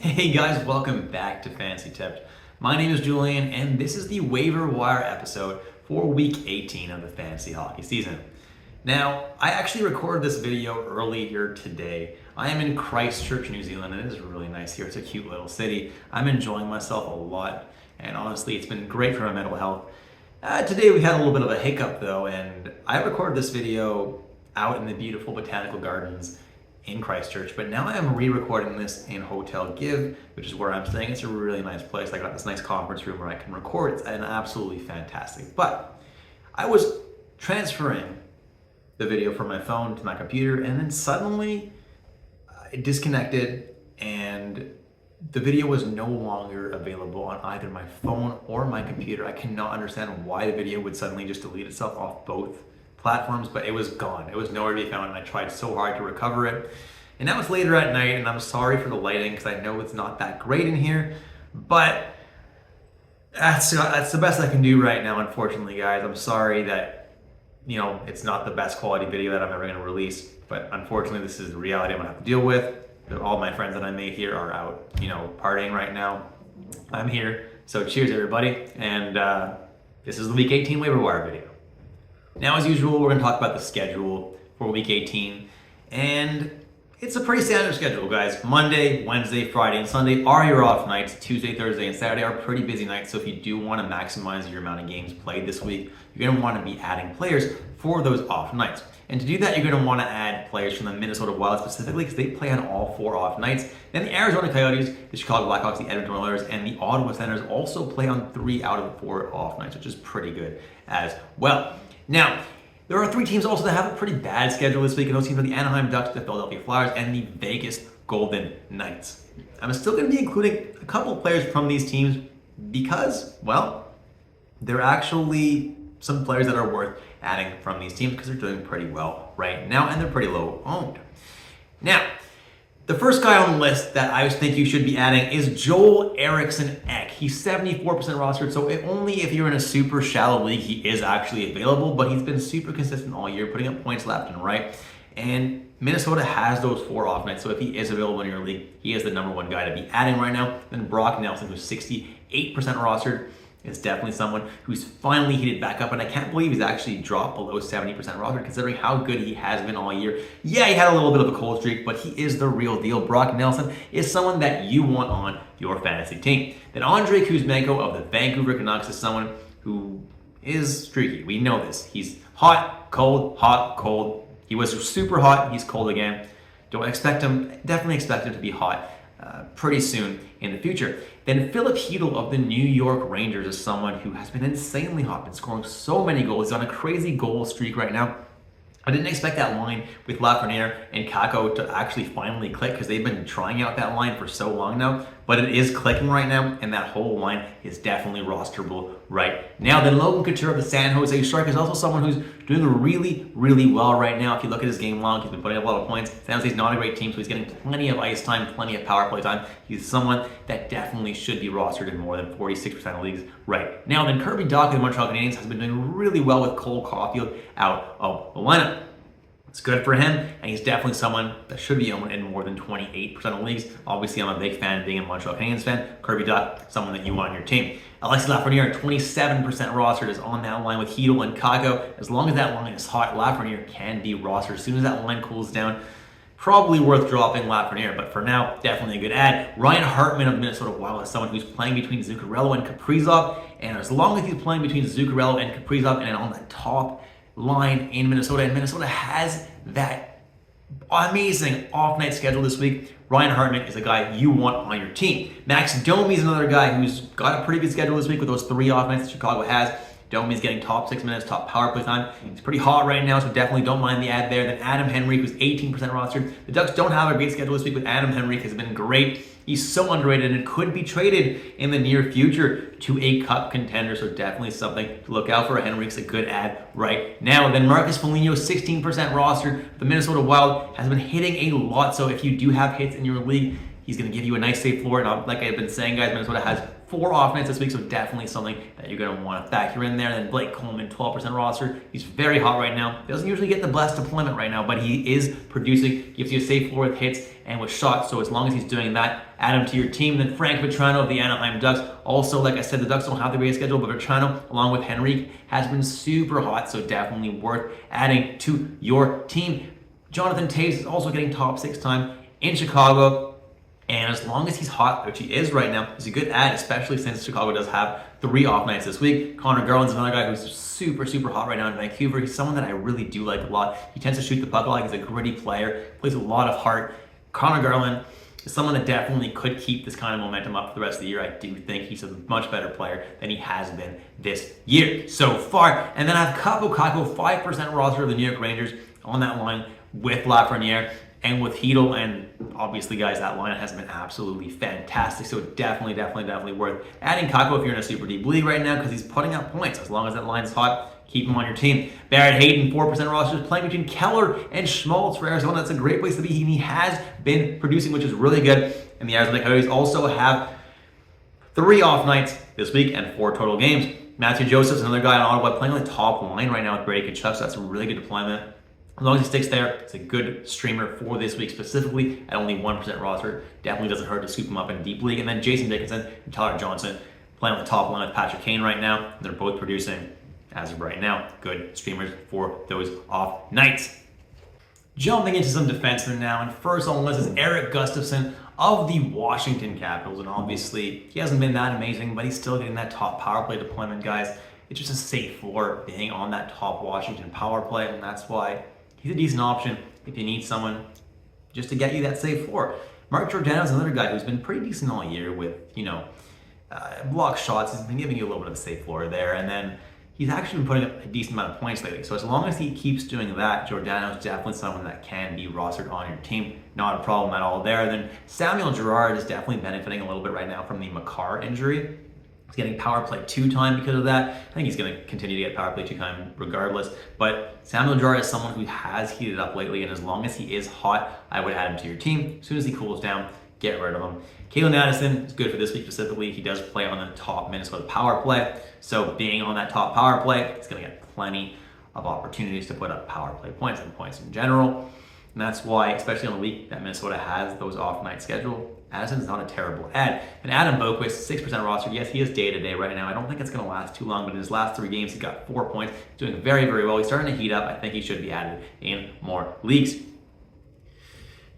Hey guys, welcome back to MANSAPED. My name is Julian, and this is the waiver wire episode for week 18 of the fantasy hockey season. Now, I actually recorded this video earlier today. I am in Christchurch, New Zealand, and it is really nice here. It's a cute little city. I'm enjoying myself a lot, and honestly, it's been great for my mental health. Today we had a little bit of a hiccup though, and I recorded this video out in the beautiful botanical gardens in Christchurch, but now I am re-recording this in Hotel Give, which is where I'm staying. It's a really nice place. I got this nice conference room where I can record. It's absolutely fantastic. But I was transferring the video from my phone to my computer, and then suddenly it disconnected and the video was no longer available on either my phone or my computer. I cannot understand why the video would suddenly just delete itself off both platforms, but it was gone. It was nowhere to be found, and I tried so hard to recover it. And that was later at night, and I'm sorry for the lighting because I know it's not that great in here, but that's the best I can do right now, unfortunately, guys. I'm sorry that, it's not the best quality video that I'm ever going to release, but unfortunately, this is the reality I'm going to have to deal with. All my friends that I made here are out, partying right now. I'm here, so cheers, everybody, and this is the Week 18 waiver wire video. Now, as usual, we're going to talk about the schedule for Week 18, and it's a pretty standard schedule, guys. Monday, Wednesday, Friday, and Sunday are your off nights. Tuesday, Thursday, and Saturday are pretty busy nights, so if you do want to maximize your amount of games played this week, you're going to want to be adding players for those off nights. And to do that, you're going to want to add players from the Minnesota Wild specifically because they play on all 4 off nights. Then the Arizona Coyotes, the Chicago Blackhawks, the Edmonton Oilers, and the Ottawa Senators also play on 3 out of the 4 off nights, which is pretty good as well. Now, there are 3 teams also that have a pretty bad schedule this week, and those teams are the Anaheim Ducks, the Philadelphia Flyers, and the Vegas Golden Knights. I'm still going to be including a couple of players from these teams because, well, they're actually some players that are worth adding from these teams because they're doing pretty well right now, and they're pretty low owned. Now, the first guy on the list that I think you should be adding is Joel Eriksson Ek. He's 74% rostered, so only if you're in a super shallow league, he is actually available, but he's been super consistent all year, putting up points left and right. And Minnesota has those 4 off nights, so if he is available in your league, he is the number 1 guy to be adding right now. Then Brock Nelson, who's 68% rostered, is definitely someone who's finally heated back up, and I can't believe he's actually dropped below 70% roster considering how good he has been all year. Yeah, he had a little bit of a cold streak, but he is the real deal. Brock Nelson is someone that you want on your fantasy team. Then Andrei Kuzmenko of the Vancouver Canucks is someone who is streaky. We know this. He's hot, cold. He was super hot. He's cold again. Definitely expect him to be hot pretty soon in the future. Then Philip Hedl of the New York Rangers is someone who has been insanely hot, been scoring so many goals. He's on a crazy goal streak right now. I didn't expect that line with Lafreniere and Kakko to actually finally click because they've been trying out that line for so long now, but it is clicking right now, and that whole line is definitely rosterable right now. Then Logan Couture of the San Jose Sharks is also someone who's doing really, really well right now. If you look at his game log, he's been putting up a lot of points. San Jose's not a great team, so he's getting plenty of ice time, plenty of power play time. He's someone that definitely should be rostered in more than 46% of leagues right now. Then Kirby Dach of the Montreal Canadiens has been doing really well with Cole Caulfield out of the lineup. It's good for him, and he's definitely someone that should be owned in more than 28% of leagues. Obviously, I'm a big fan, being a Montreal Canadiens fan. Kirby Dach, someone that you want on your team. Alexis Lafreniere, 27% rostered, is on that line with Hedl and Kakko. As long as that line is hot, Lafreniere can be rostered. As soon as that line cools down, probably worth dropping Lafreniere, but for now, definitely a good add. Ryan Hartman of Minnesota Wild is someone who's playing between Zuccarello and Kaprizov, and as long as he's playing between Zuccarello and Kaprizov and on the top line in Minnesota, and Minnesota has that amazing off-night schedule this week, Ryan Hartman is a guy you want on your team. Max Domi is another guy who's got a pretty good schedule this week with those 3 off nights that Chicago has. Domi's getting top 6 minutes, top power play time. He's pretty hot right now, so definitely don't mind the ad there. Then Adam Henrique, who's 18% rostered. The Ducks don't have a great schedule this week, but Adam Henrique has been great. He's so underrated and could be traded in the near future to a cup contender, so definitely something to look out for. Henrique's a good ad right now. Then Marcus Foligno, 16% rostered. The Minnesota Wild has been hitting a lot, so if you do have hits in your league, he's going to give you a nice safe floor. And like I've been saying, guys, Minnesota has 4 off nights this week, so definitely something that you're going to want to factor in there. Then Blake Coleman, 12% roster. He's very hot right now. Doesn't usually get the best deployment right now, but he is producing, gives you a safe floor with hits and with shots. So as long as he's doing that, add him to your team. Then Frank Vatrano of the Anaheim Ducks. Also, like I said, the Ducks don't have the greatest schedule, but Vatrano, along with Henrique, has been super hot, so definitely worth adding to your team. Jonathan Toews is also getting top 6 time in Chicago. And as long as he's hot, which he is right now, he's a good add, especially since Chicago does have 3 off nights this week. Connor Garland's another guy who's super, super hot right now in Vancouver. He's someone that I really do like a lot. He tends to shoot the puck a lot. He's a gritty player, plays a lot of heart. Connor Garland is someone that definitely could keep this kind of momentum up for the rest of the year. I do think he's a much better player than he has been this year so far. And then I have Kaapo Kakko, 5% roster of the New York Rangers on that line with Lafreniere. And with Hedl, and obviously, guys, that line has been absolutely fantastic. So definitely worth adding Kakko if you're in a super deep league right now, because he's putting up points. As long as that line is hot, keep him on your team. Barrett Hayton, 4% rosters, playing between Keller and Schmaltz for Arizona. That's a great place to be. He has been producing, which is really good. And the Arizona Coyotes also have 3 off nights this week and 4 total games. Matthew Joseph's another guy in Ottawa playing on the top line right now with Brady Tkachuk, so that's a really good deployment. As long as he sticks there, it's a good streamer for this week specifically at only 1% roster. Definitely doesn't hurt to scoop him up in deep league. And then Jason Dickinson and Tyler Johnson playing on the top line with Patrick Kane right now. They're both producing, as of right now, good streamers for those off nights. Jumping into some defensemen now, and first on the list is Eric Gustafsson of the Washington Capitals. And obviously, he hasn't been that amazing, but he's still getting that top power play deployment, guys. It's just a safe floor being on that top Washington power play, and that's why he's a decent option if you need someone just to get you that safe floor. Mark Giordano is another guy who's been pretty decent all year with, block shots. He's been giving you a little bit of a safe floor there. And then he's actually been putting up a decent amount of points lately. So as long as he keeps doing that, Giordano is definitely someone that can be rostered on your team. Not a problem at all there. Then Samuel Girard is definitely benefiting a little bit right now from the Makar injury. He's getting power play 2 time because of that. I think he's going to continue to get power play 2 time regardless. But Samuel Girard is someone who has heated up lately, and as long as he is hot, I would add him to your team. As soon as he cools down, get rid of him. Kalen Addison is good for this week specifically. He does play on the top Minnesota power play. So being on that top power play, he's going to get plenty of opportunities to put up power play points and points in general. And that's why, especially on the week that Minnesota has those off-night schedule, Addison's not a terrible ad. And Adam Boquist, 6% roster. Yes, he is day-to-day right now. I don't think it's going to last too long, but in his last 3 games, he got 4 points. Doing very, very well. He's starting to heat up. I think he should be added in more leagues.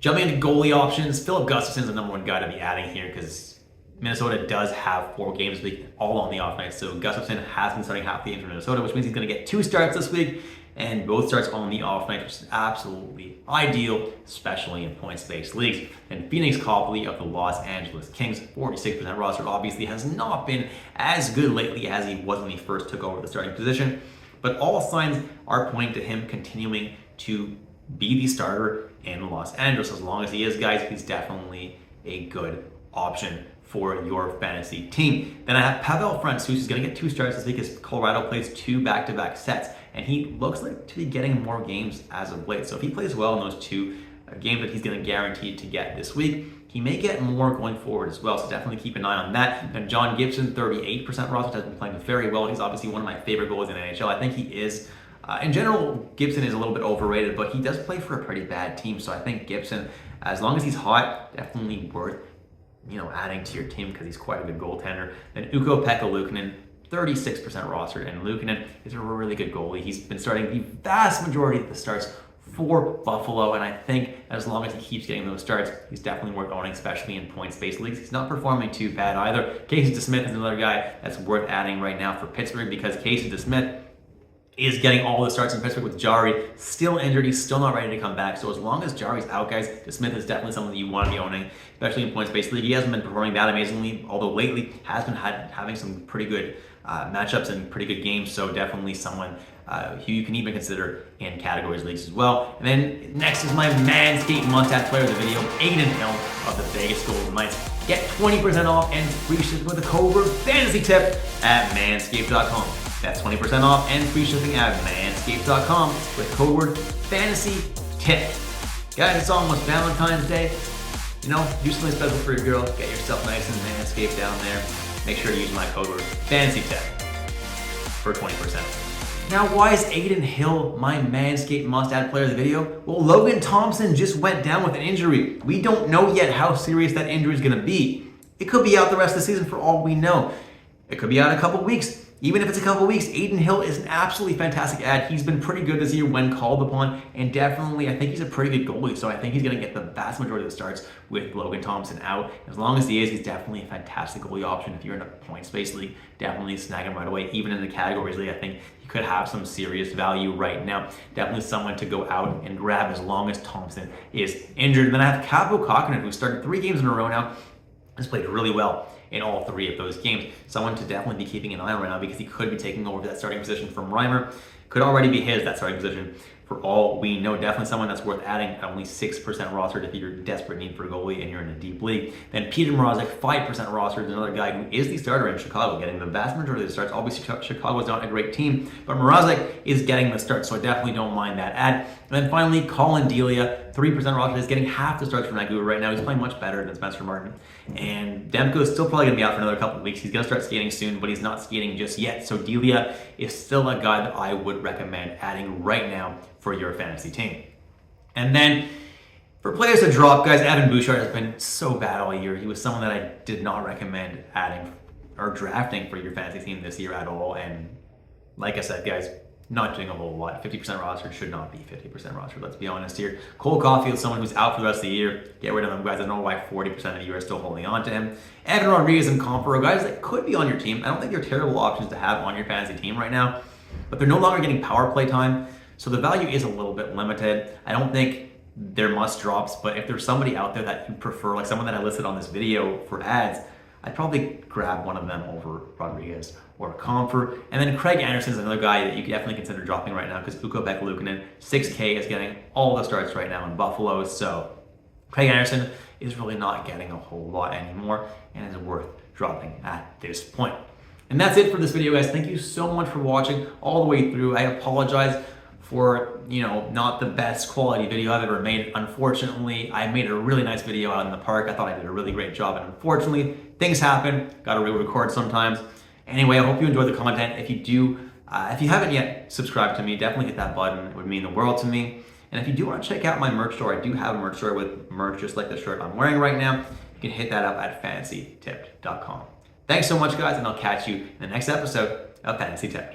Jumping into goalie options, Philip Gustafson's the number 1 guy to be adding here because Minnesota does have 4 games this week, all on the off night. So Gustafson has been starting half the games for Minnesota, which means he's going to get 2 starts this week, and both starts on the off night, which is absolutely ideal, especially in points-based leagues. And Phoenix Copley of the Los Angeles Kings, 46% roster, obviously has not been as good lately as he was when he first took over the starting position, but all signs are pointing to him continuing to be the starter in Los Angeles. As long as he is, guys, he's definitely a good option for your fantasy team. Then I have Pavel Francouz, who's going to get 2 starts this week as Colorado plays 2 back-to-back sets, and he looks like to be getting more games as of late. So if he plays well in those 2 games that he's going to guarantee to get this week, he may get more going forward as well. So definitely keep an eye on that. And John Gibson, 38% roster, has been playing very well. He's obviously one of my favorite goalies in the NHL. I think he is. In general, Gibson is a little bit overrated, but he does play for a pretty bad team. So I think Gibson, as long as he's hot, definitely worth adding to your team because he's quite a good goaltender. Then Ukko-Pekka Luukkonen, 36% roster, and Luukkonen is a really good goalie. He's been starting the vast majority of the starts for Buffalo, and I think as long as he keeps getting those starts, he's definitely worth owning, especially in points-based leagues. He's not performing too bad either. Casey DeSmith is another guy that's worth adding right now for Pittsburgh because Casey DeSmith is getting all the starts in Pittsburgh with Jari still injured. He's still not ready to come back. So as long as Jari's out, guys, DeSmith is definitely someone that you want to be owning, especially in points-based league. He hasn't been performing that amazingly, although lately has been having some pretty good matchups and pretty good games. So definitely someone who you can even consider in categories leagues as well. And then next is my MANSAPED must-have player of the video, Aiden Hill of the Vegas Golden Knights. Get 20% off and free shipping with the code word FANTASYTIP at manscaped.com. That's 20% off and free shipping at manscaped.com with code word FANTASYTIP. Guys, it's almost Valentine's Day. Do something special for your girl. Get yourself nice and manscaped down there. make sure to use my code word FANCYTIPPED for 20%. Now, why is Adin Hill my Manscaped must-add player of the video? Well, Logan Thompson just went down with an injury. We don't know yet how serious that injury is going to be. It could be out the rest of the season for all we know. It could be out in a couple weeks. Even if it's a couple weeks, Adin Hill is an absolutely fantastic ad. He's been pretty good this year when called upon, and definitely I think he's a pretty good goalie, so I think he's going to get the vast majority of the starts with Logan Thompson out. As long as he is, he's definitely a fantastic goalie option. If you're in a points-based league, definitely snag him right away. Even in the categories league, I think he could have some serious value right now. Definitely someone to go out and grab as long as Thompson is injured. And then I have Kaapo Kähkönen, who started 3 games in a row now, has played really well in all 3 of those games. Someone to definitely be keeping an eye on right now because he could be taking over that starting position from Reimer. Could already be his, that starting position, for all we know. Definitely someone that's worth adding at only 6% rostered if you're in desperate need for a goalie and you're in a deep league. Then Peter Mrazek, 5% rostered, is another guy who is the starter in Chicago, getting the vast majority of the starts. Obviously, Chicago is not a great team, but Mrazek is getting the starts, so I definitely don't mind that ad. And then finally, Colin Delia, 3% rostered, is getting half the starts from Vancouver right now. He's playing much better than Spencer Martin. And Demko is still probably going to be out for another couple of weeks. He's going to start skating soon, but he's not skating just yet. So Delia is still a guy that I would recommend adding right now for your fantasy team. And then for players to drop, guys, Evan Bouchard has been so bad all year. He was someone that I did not recommend adding or drafting for your fantasy team this year at all. And like I said, guys, not doing a whole lot. 50% roster should not be 50% roster. Let's be honest here. Cole Caulfield, someone who's out for the rest of the year. Get rid of him, guys. I don't know why 40% of you are still holding on to him. Evan Rodriguez and Comparo, guys that could be on your team. I don't think they're terrible options to have on your fantasy team right now, but they're no longer getting power play time, so the value is a little bit limited. I don't think they're must drops, but if there's somebody out there that you prefer, like someone that I listed on this video for ads, I'd probably grab one of them over Rodriguez or Comfort. And then Craig Anderson is another guy that you could definitely consider dropping right now because Ukko-Pekka Luukkonen, 6K, is getting all the starts right now in Buffalo. So Craig Anderson is really not getting a whole lot anymore and is worth dropping at this point. And that's it for this video, guys. Thank you so much for watching all the way through. I apologize for, not the best quality video I've ever made. Unfortunately, I made a really nice video out in the park. I thought I did a really great job, and unfortunately, things happen. Got to re-record sometimes. Anyway, I hope you enjoyed the content. If you do, if you haven't yet subscribed to me, definitely hit that button. It would mean the world to me. And if you do want to check out my merch store, I do have a merch store with merch just like the shirt I'm wearing right now. You can hit that up at fancytipped.com. Thanks so much, guys, and I'll catch you in the next episode of Fancy Tipped.